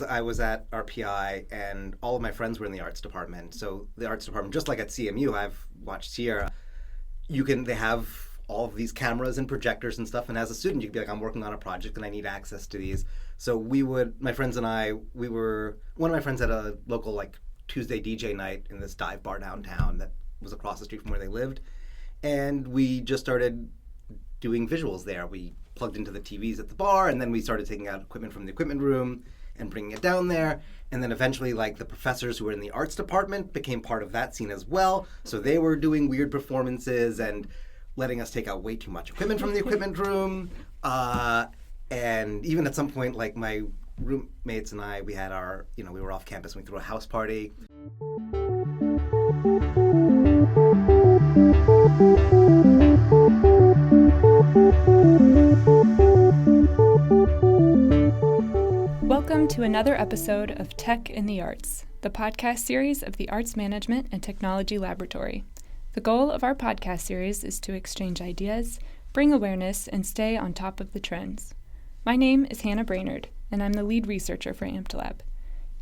I was at RPI, and all of my friends were in the arts department. So the arts department, just like at CMU, I've watched here, they have all of these cameras and projectors and stuff. And as a student, you could be like, I'm working on a project and I need access to these. So my friends and I, one of my friends had a local like Tuesday DJ night in this dive bar downtown that was across the street from where they lived. And we just started doing visuals there. We plugged into the TVs at the bar, and then we started taking out equipment from the equipment room and bringing it down there. And then eventually, like, the professors who were in the arts department became part of that scene as well. So they were doing weird performances and letting us take out way too much equipment from the equipment room. And even at some point, like, my roommates and I, we had we were off campus and we threw a house party. Welcome to another episode of Tech in the Arts, the podcast series of the Arts Management and Technology Laboratory. The goal of our podcast series is to exchange ideas, bring awareness, and stay on top of the trends. My name is Hannah Brainerd, and I'm the lead researcher for AmpedLab.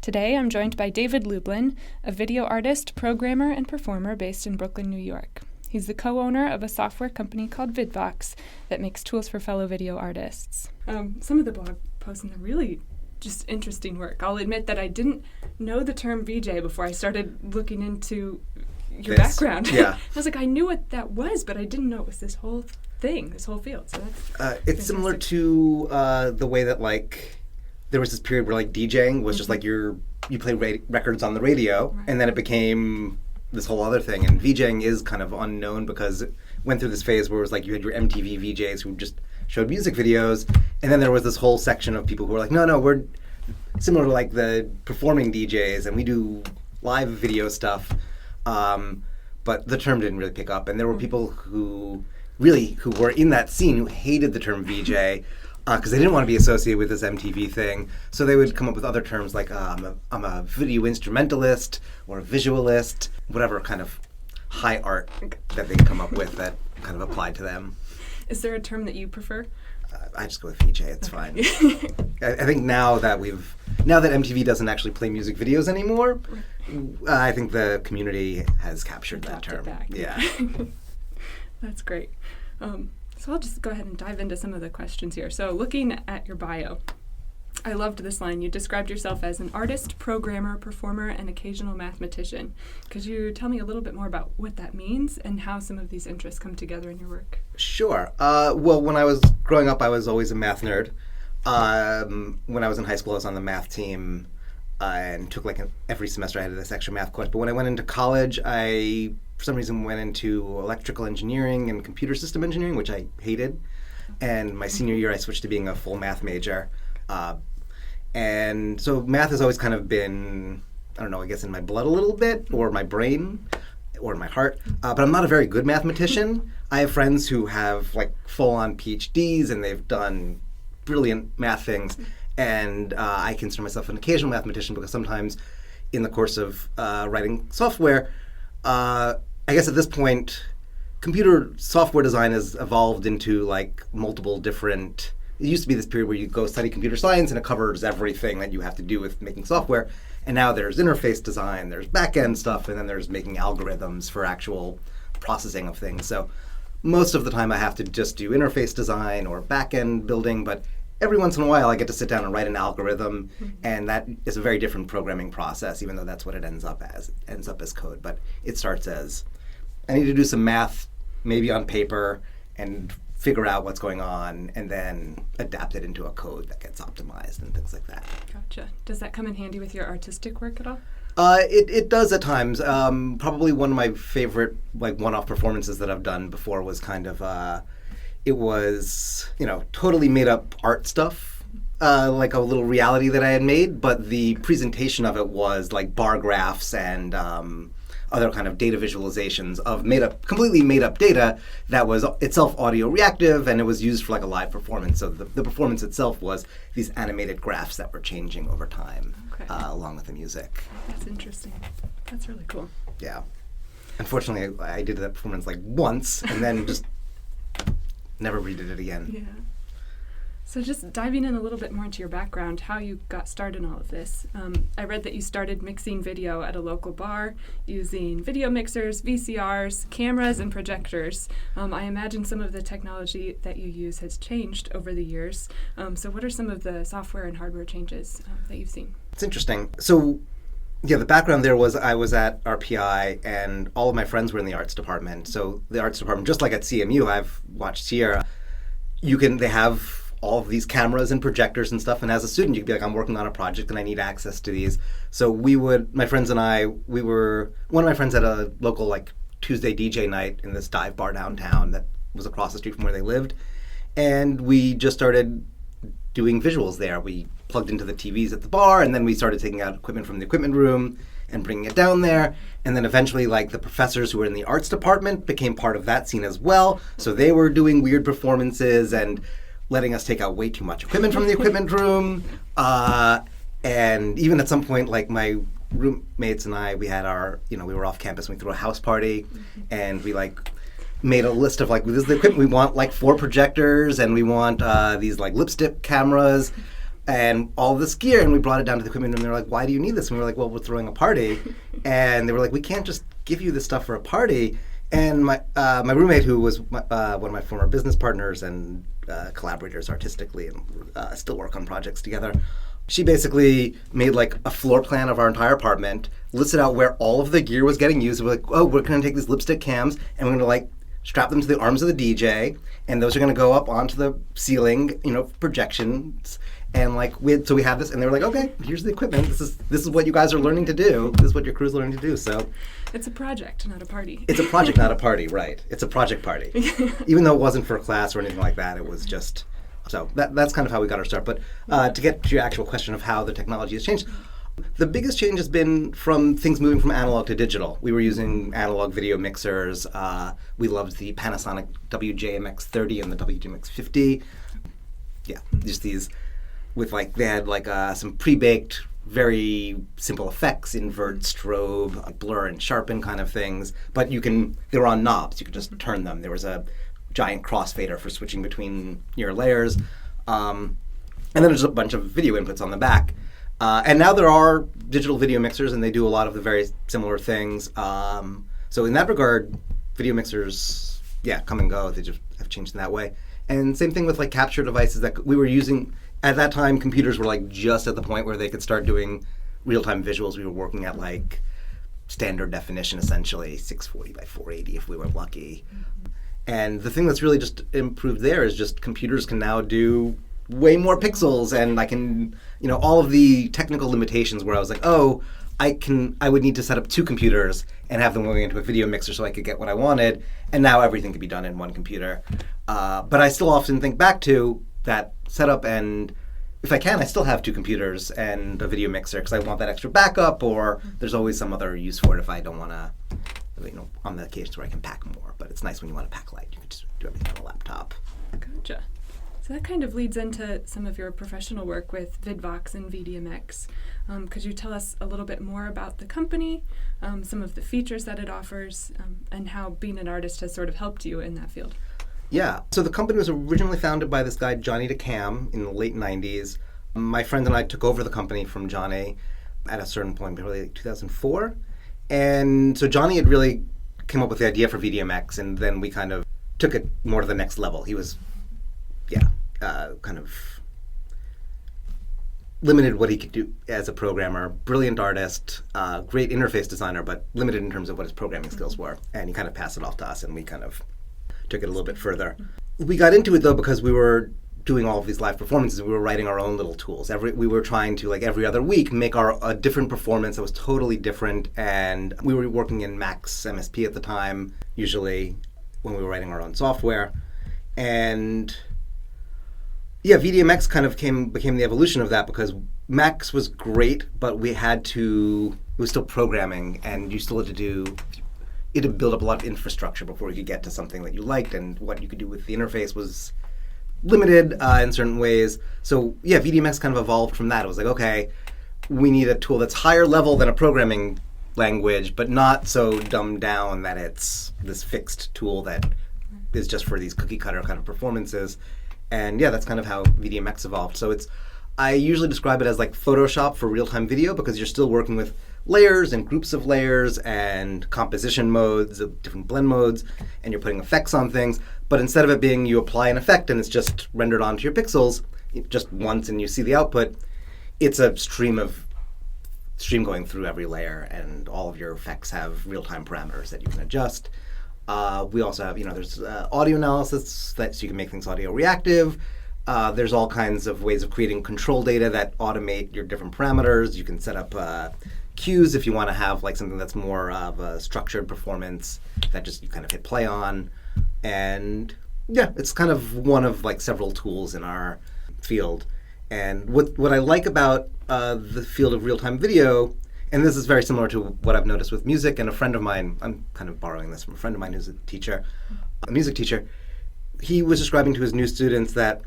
Today, I'm joined by David Lublin, a video artist, programmer, and performer based in Brooklyn, New York. He's the co-owner of a software company called VidVox that makes tools for fellow video artists. Some of the blog posts in the really just interesting work. I'll admit that I didn't know the term VJ before I started looking into your background. Yeah. I was like, I knew what that was, but I didn't know it was this whole thing, this whole field. So that's it's similar to the way that, like, there was this period where, like, DJing was just like you played records on the radio, right. And then it became this whole other thing. And VJing is kind of unknown because it went through this phase where it was like you had your MTV VJs who just showed music videos, and then there was this whole section of people who were like, no, we're similar to like the performing DJs, and we do live video stuff, but the term didn't really pick up, and there were people who were in that scene who hated the term VJ because they didn't want to be associated with this MTV thing, so they would come up with other terms like I'm a video instrumentalist or a visualist, whatever kind of high art that they come up with that kind of applied to them. Is there a term that you prefer? I just go with VJ. It's fine. I think now that MTV doesn't actually play music videos anymore, I think the community has captured that term. Yeah. That's great. So I'll just go ahead and dive into some of the questions here. So looking at your bio, I loved this line. You described yourself as an artist, programmer, performer, and occasional mathematician. Could you tell me a little bit more about what that means and how some of these interests come together in your work? Sure. Well, when I was growing up, I was always a math nerd. When I was in high school, I was on the math team and took every semester I had this extra math course. But when I went into college, I, for some reason, went into electrical engineering and computer system engineering, which I hated. And my senior year, I switched to being a full math major. And so math has always kind of been, I don't know, I guess in my blood a little bit, or my brain, or my heart. But I'm not a very good mathematician. I have friends who have like full-on PhDs and they've done brilliant math things. And I consider myself an occasional mathematician because sometimes in the course of writing software, I guess at this point, computer software design has evolved into like multiple different. It used to be this period where you go study computer science and it covers everything that you have to do with making software. And now there's interface design, there's back-end stuff, and then there's making algorithms for actual processing of things. So most of the time I have to just do interface design or back-end building, but every once in a while I get to sit down and write an algorithm, and that is a very different programming process, even though that's what it ends up as. It ends up as code, but it starts as, I need to do some math, maybe on paper, and figure out what's going on, and then adapt it into a code that gets optimized and things like that. Gotcha. Does that come in handy with your artistic work at all? It does at times. Probably one of my favorite like one-off performances that I've done before was kind of, it was, totally made up art stuff, like a little reality that I had made, but the presentation of it was like bar graphs and other kind of data visualizations of completely made up data that was itself audio reactive, and it was used for like a live performance. So the performance itself was these animated graphs that were changing over time, along with the music. That's interesting. That's really cool. Yeah. Unfortunately, I did that performance like once and then just never redid it again. Yeah. So just diving in a little bit more into your background, how you got started in all of this. I read that you started mixing video at a local bar using video mixers, VCRs, cameras, and projectors. I imagine some of the technology that you use has changed over the years. So what are some of the software and hardware changes that you've seen? It's interesting. So yeah, the background there was I was at RPI and all of my friends were in the arts department. So the arts department, just like at CMU, I've watched Sierra, they have all of these cameras and projectors and stuff. And as a student, you could be like, I'm working on a project and I need access to these. So my friends and I, one of my friends had a local like Tuesday DJ night in this dive bar downtown that was across the street from where they lived. And we just started doing visuals there. We plugged into the TVs at the bar, and then we started taking out equipment from the equipment room and bringing it down there. And then eventually, like, the professors who were in the arts department became part of that scene as well. So they were doing weird performances and letting us take out way too much equipment from the equipment room. And even at some point, like, my roommates and I, we had we were off campus and we threw a house party, and we, like, made a list of, like, this is the equipment. We want, like, 4 projectors, and we want these, like, lipstick cameras, and all this gear, and we brought it down to the equipment room, and they were like, why do you need this? And we were like, well, we're throwing a party. And they were like, we can't just give you this stuff for a party. And my roommate, who was one of my former business partners and collaborators artistically and still work on projects together, she basically made like a floor plan of our entire apartment, listed out where all of the gear was getting used. We're like, oh, we're going to take these lipstick cams and we're going to like strap them to the arms of the DJ, and those are going to go up onto the ceiling, projections. And like we had this, and they were like, okay, here's the equipment. This is what you guys are learning to do. This is what your crew's learning to do. So it's a project, not a party. It's a project, not a party, right? It's a project party. Even though it wasn't for a class or anything like that, it was just so that's kind of how we got our start. But to get to your actual question of how the technology has changed, the biggest change has been from things moving from analog to digital. We were using analog video mixers. We loved the Panasonic WJMX30 and the WJMX50. Yeah, just these. With like they had like some pre-baked, very simple effects, invert, strobe, blur, and sharpen kind of things. But they were on knobs. You could just turn them. There was a giant crossfader for switching between your layers, and then there's a bunch of video inputs on the back. And now there are digital video mixers, and they do a lot of the very similar things. So in that regard, video mixers, come and go. They just have changed in that way. And same thing with like capture devices that we were using. At that time, computers were like just at the point where they could start doing real-time visuals. We were working at like standard definition, essentially 640 by 480 if we were lucky. And the thing that's really just improved there is just computers can now do way more pixels, and I can, all of the technical limitations where I was like, oh, I would need to set up 2 computers and have them going into a video mixer so I could get what I wanted, and now everything can be done in one computer. But I still often think back to that setup, and if I can, I still have 2 computers and a video mixer because I want that extra backup, or there's always some other use for it if I don't want to, on the occasions where I can pack more. But it's nice when you want to pack light. You can just do everything on a laptop. Gotcha. So that kind of leads into some of your professional work with VidVox and VDMX. Could you tell us a little bit more about the company, some of the features that it offers, and how being an artist has sort of helped you in that field? Yeah. So the company was originally founded by this guy, Johnny DeCam, in the late 90s. My friend and I took over the company from Johnny at a certain point, probably like 2004. And so Johnny had really come up with the idea for VDMX, and then we kind of took it more to the next level. He was, kind of limited what he could do as a programmer. Brilliant artist, great interface designer, but limited in terms of what his programming skills were. And he kind of passed it off to us, and we kind of took it a little bit further. We got into it though because we were doing all of these live performances. We were writing our own little tools. We were trying to, like every other week, make a different performance that was totally different. And we were working in Max MSP at the time, usually when we were writing our own software. And VDMX kind of became the evolution of that because Max was great, but it was still programming, and you still had to build up a lot of infrastructure before you could get to something that you liked, and what you could do with the interface was limited in certain ways. So VDMX kind of evolved from that. It was like, okay, we need a tool that's higher level than a programming language, but not so dumbed down that it's this fixed tool that is just for these cookie cutter kind of performances. And yeah, that's kind of how VDMX evolved. So I usually describe it as like Photoshop for real-time video, because you're still working with layers and groups of layers and composition modes, different blend modes, and you're putting effects on things. But instead of it being you apply an effect and it's just rendered onto your pixels just once and you see the output, it's a stream going through every layer, and all of your effects have real-time parameters that you can adjust. We also have, there's audio analysis so you can make things audio reactive. There's all kinds of ways of creating control data that automate your different parameters. You can set up cues if you want to have like something that's more of a structured performance that just you kind of hit play on. And yeah, it's kind of one of like several tools in our field. And what I like about the field of real-time video, and this is very similar to what I've noticed with music, and a friend of mine, I'm kind of borrowing this from a friend of mine who's a music teacher, he was describing to his new students that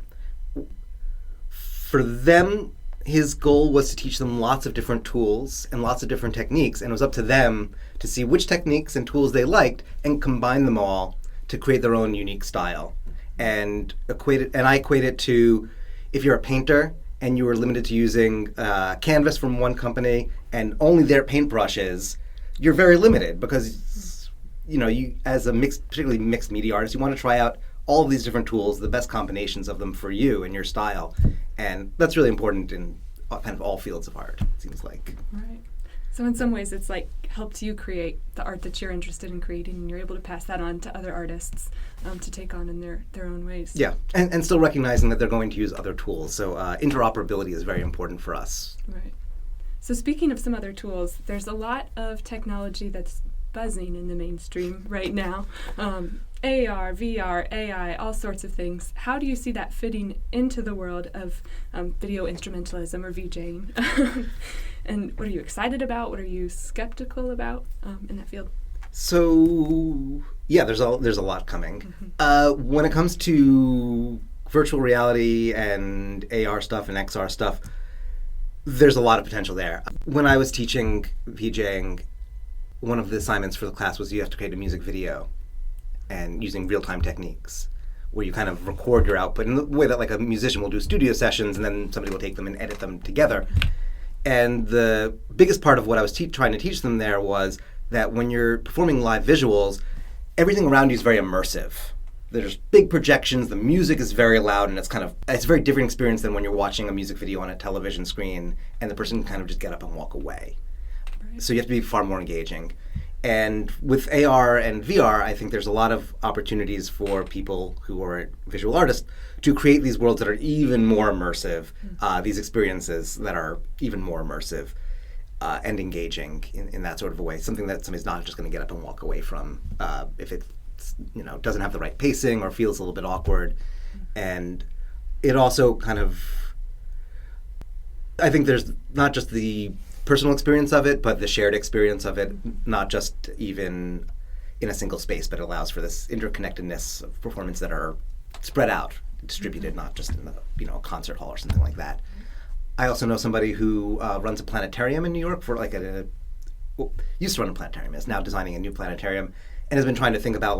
for them, his goal was to teach them lots of different tools and lots of different techniques, and it was up to them to see which techniques and tools they liked and combine them all to create their own unique style. And I equate it to, if you're a painter and you were limited to using canvas from one company and only their paintbrushes, you're very limited, because you as a particularly mixed media artist, you want to try out all of these different tools, the best combinations of them for you and your style. And that's really important in kind of all fields of art, it seems like. Right. So in some ways it's like helps you create the art that you're interested in creating, and you're able to pass that on to other artists to take on in their own ways. Yeah, and still recognizing that they're going to use other tools. So interoperability is very important for us. Right. So speaking of some other tools, there's a lot of technology that's buzzing in the mainstream right now. AR, VR, AI, all sorts of things. How do you see that fitting into the world of video instrumentalism or VJing? And what are you excited about? What are you skeptical about in that field? So yeah, there's a lot coming. Mm-hmm. When it comes to virtual reality and AR stuff and XR stuff, there's a lot of potential there. When I was teaching VJing, one of the assignments for the class was you have to create a music video, and using real-time techniques, where you kind of record your output in the way that like a musician will do studio sessions, and then somebody will take them and edit them together. And the biggest part of what I was trying to teach them there was that when you're performing live visuals, everything around you is very immersive. There's big projections, the music is very loud, and it's a very different experience than when you're watching a music video on a television screen and the person can kind of just get up and walk away. Right. So you have to be far more engaging. And with AR and VR, I think there's a lot of opportunities for people who are visual artists to create these worlds that are even more immersive, these experiences that are even more immersive and engaging in that sort of a way. Something that somebody's not just going to get up and walk away from if it doesn't have the right pacing or feels a little bit awkward. And it also kind of, I think there's not just the personal experience of it, but the shared experience of it, not just even in a single space, but it allows for this interconnectedness of performance that are spread out, distributed, not just in a concert hall or something like that. I also know somebody who runs a planetarium in New York for used to run a planetarium, is now designing a new planetarium, and has been trying to think about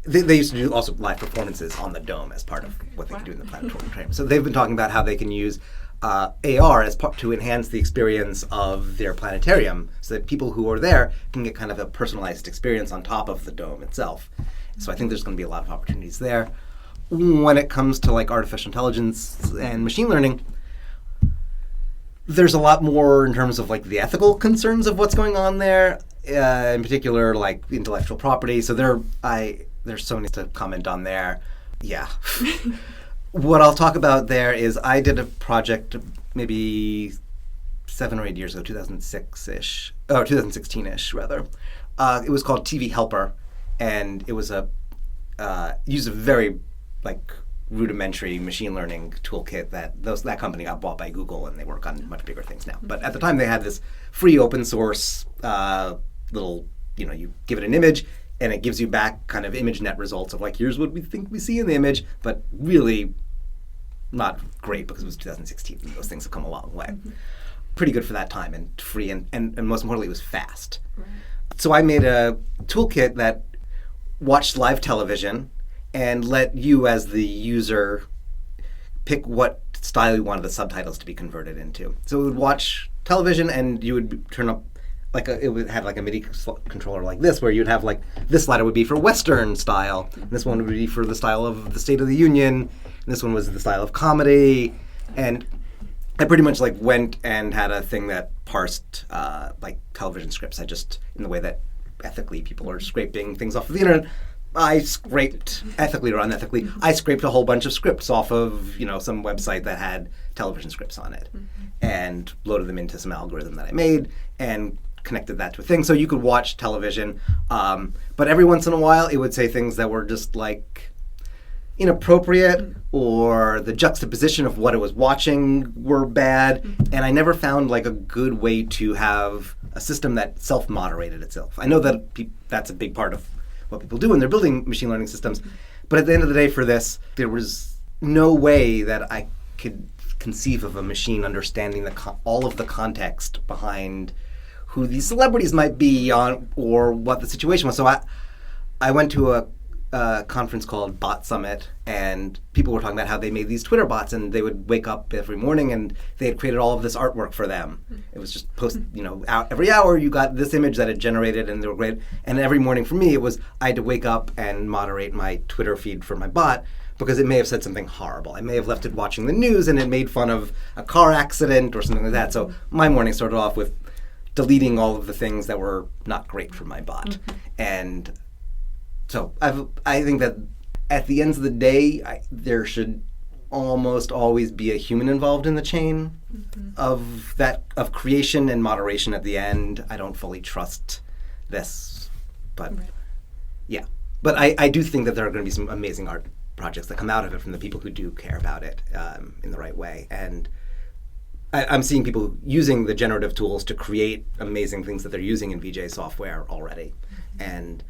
they used to do also live performances on the dome as part of what they can do in the planetarium. So they've been talking about how they can use AR as part to enhance the experience of their planetarium, so that people who are there can get kind of a personalized experience on top of the dome itself. So I think there's going to be a lot of opportunities there. When it comes to artificial intelligence and machine learning, there's a lot more in terms of the ethical concerns of what's going on there, in particular intellectual property. So there's so many to comment on there. Yeah. What I'll talk about there is I did a project maybe 7 or 8 years ago, 2006-ish, or 2016-ish rather. It was called TV Helper, and it was used a very rudimentary machine learning toolkit that company got bought by Google, and they work on much bigger things now. But at the time they had this free open source little, you give it an image and it gives you back kind of ImageNet results of here's what we think we see in the image, but really not great because it was 2016 and those things have come a long way. Mm-hmm. Pretty good for that time and free and most importantly it was fast. Right. So I made a toolkit that watched live television and let you as the user pick what style you wanted the subtitles to be converted into. So it would watch television, and you would turn up it would have like a MIDI controller like this, where you'd have like this slider would be for Western style, and this one would be for the style of the State of the Union, and this one was the style of comedy, and I pretty much like went and had a thing that parsed like television scripts. I just, in the way that ethically people are scraping things off of the internet, I scraped, ethically or unethically, I scraped a whole bunch of scripts off of, some website that had television scripts on it, and loaded them into some algorithm that I made, and connected that to a thing. So you could watch television, but every once in a while it would say things that were just like inappropriate, or the juxtaposition of what it was watching were bad, and I never found like a good way to have a system that self-moderated itself. I know that that's a big part of what people do when they're building machine learning systems, but at the end of the day for this, there was no way that I could conceive of a machine understanding all of the context behind who these celebrities might be on, or what the situation was. So I went to a conference called Bot Summit, and people were talking about how they made these Twitter bots, and they would wake up every morning and they had created all of this artwork for them. It was just every hour you got this image that it generated, and they were great. And every morning for me, it was I had to wake up and moderate my Twitter feed for my bot, because it may have said something horrible. I may have left it watching the news and it made fun of a car accident or something like that. So my morning started off with deleting all of the things that were not great for my bot. And so I think that at the end of the day, there should almost always be a human involved in the chain of creation and moderation at the end. I don't fully trust this, but yeah. But I do think that there are going to be some amazing art projects that come out of it from the people who do care about it in the right way. And I'm seeing people using the generative tools to create amazing things that they're using in VJ software already. And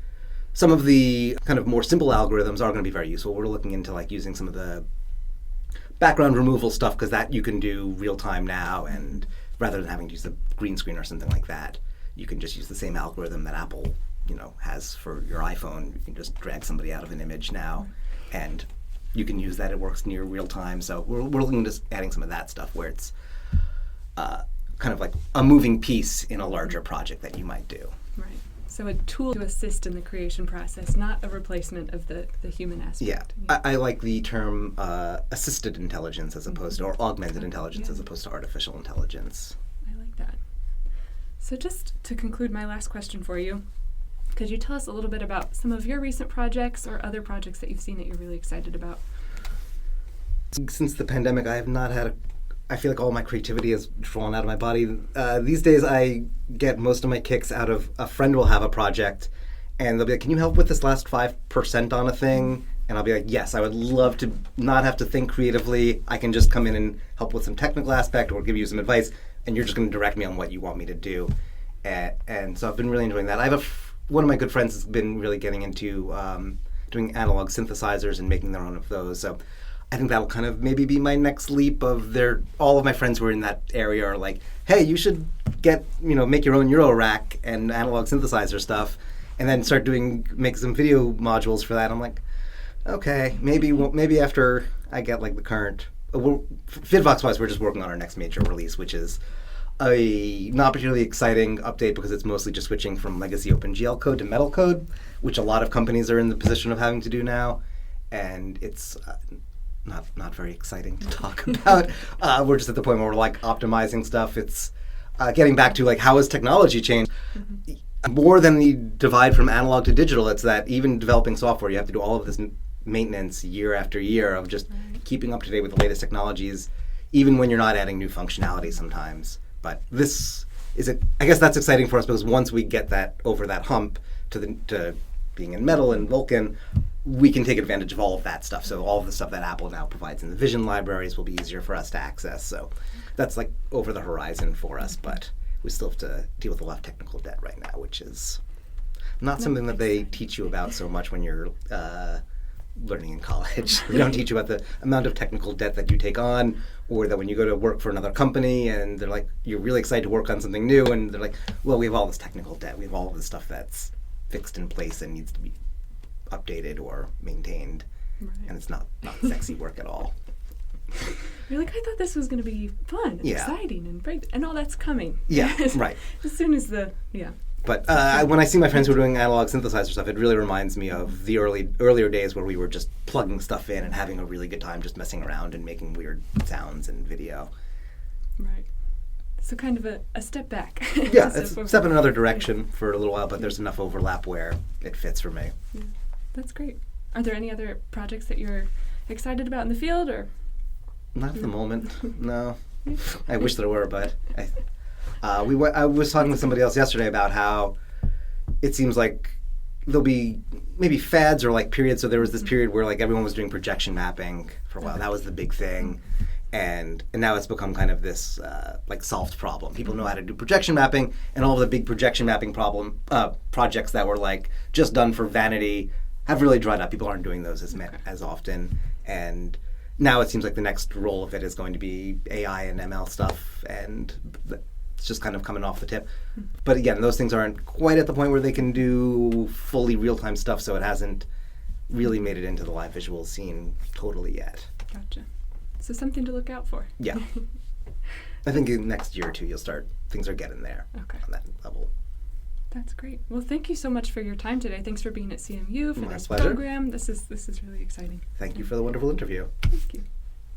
some of the kind of more simple algorithms are going to be very useful. We're looking into like using some of the background removal stuff, because that you can do real time now, and rather than having to use a green screen or something like that, you can just use the same algorithm that Apple, has for your iPhone. You can just drag somebody out of an image now, and you can use that. It works near real time. So we're looking into adding some of that stuff where it's kind of like a moving piece in a larger project that you might do. Right. So a tool to assist in the creation process, not a replacement of the human aspect. Yeah. I like the term assisted intelligence as opposed to, or augmented intelligence as opposed to artificial intelligence. I like that. So just to conclude, my last question for you, could you tell us a little bit about some of your recent projects or other projects that you've seen that you're really excited about? Since the pandemic, I have not had I feel like all my creativity has drawn out of my body. These days I get most of my kicks out of a friend will have a project, and they'll be like, can you help with this last 5% on a thing? And I'll be like, yes, I would love to not have to think creatively. I can just come in and help with some technical aspect or give you some advice, and you're just going to direct me on what you want me to do. And so I've been really enjoying that. I have one of my good friends has been really getting into doing analog synthesizers and making their own of those. So I think that'll kind of maybe be my next leap of all of my friends who are in that area are like, hey, you should make your own Euro rack and analog synthesizer stuff, and then start make some video modules for that. I'm like, okay, maybe after I get like the current, FidVox wise, we're just working on our next major release, which is a not particularly exciting update because it's mostly just switching from legacy OpenGL code to Metal code, which a lot of companies are in the position of having to do now, and it's not very exciting to talk about. We're just at the point where we're like optimizing stuff. It's getting back to like how has technology changed? More than the divide from analog to digital, it's that even developing software, you have to do all of this maintenance year after year of just keeping up to date with the latest technologies, even when you're not adding new functionality sometimes. But this is I guess that's exciting for us because once we get that over that hump to being in Metal and Vulkan, we can take advantage of all of that stuff. So all of the stuff that Apple now provides in the Vision libraries will be easier for us to access. So that's like over the horizon for us, but we still have to deal with a lot of technical debt right now, which is not something that they teach you about so much when you're learning in college. They don't teach you about the amount of technical debt that you take on, or that when you go to work for another company and they're like, you're really excited to work on something new, and they're like, well, we have all this technical debt. We have all of this stuff that's fixed in place and needs to be updated or maintained. and it's not sexy work at all. You're like, I thought this was going to be fun and exciting and break, and all that's coming. Yeah, right. As soon as But when I see my friends who are doing analog synthesizer stuff, it really reminds me of the earlier days where we were just plugging stuff in and having a really good time just messing around and making weird sounds and video. Right. So kind of a step back. Yeah, it's a step in another direction for a little while, but there's enough overlap where it fits for me. Yeah, that's great. Are there any other projects that you're excited about in the field, or? Not at the moment, no. I wish there were, but I was talking with somebody else yesterday about how it seems like there'll be maybe fads or like periods. So there was this period where like everyone was doing projection mapping for a while. That was the big thing. And now it's become kind of this like solved problem. People know how to do projection mapping, and all of the big projection mapping projects that were like just done for vanity have really dried up. People aren't doing those as often. And now it seems like the next role of it is going to be AI and ML stuff, and it's just kind of coming off the tip. But again, those things aren't quite at the point where they can do fully real-time stuff, so it hasn't really made it into the live visual scene totally yet. Gotcha. So something to look out for. Yeah. I think in the next year or two things are getting there on that level. That's great. Well, thank you so much for your time today. Thanks for being at CMU for this pleasure. program. This is really exciting. Thank you for the wonderful interview. Thank you.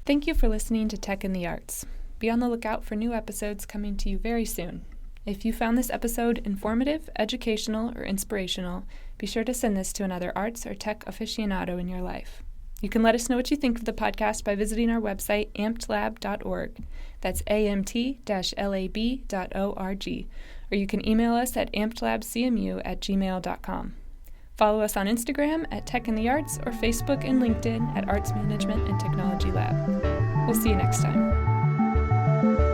Thank you for listening to Tech in the Arts. Be on the lookout for new episodes coming to you very soon. If you found this episode informative, educational, or inspirational, be sure to send this to another arts or tech aficionado in your life. You can let us know what you think of the podcast by visiting our website, ampedlab.org. That's amt-lab.org. Or you can email us at ampedlabcmu@gmail.com. Follow us on Instagram at Tech in the Arts or Facebook and LinkedIn at Arts Management and Technology Lab. We'll see you next time.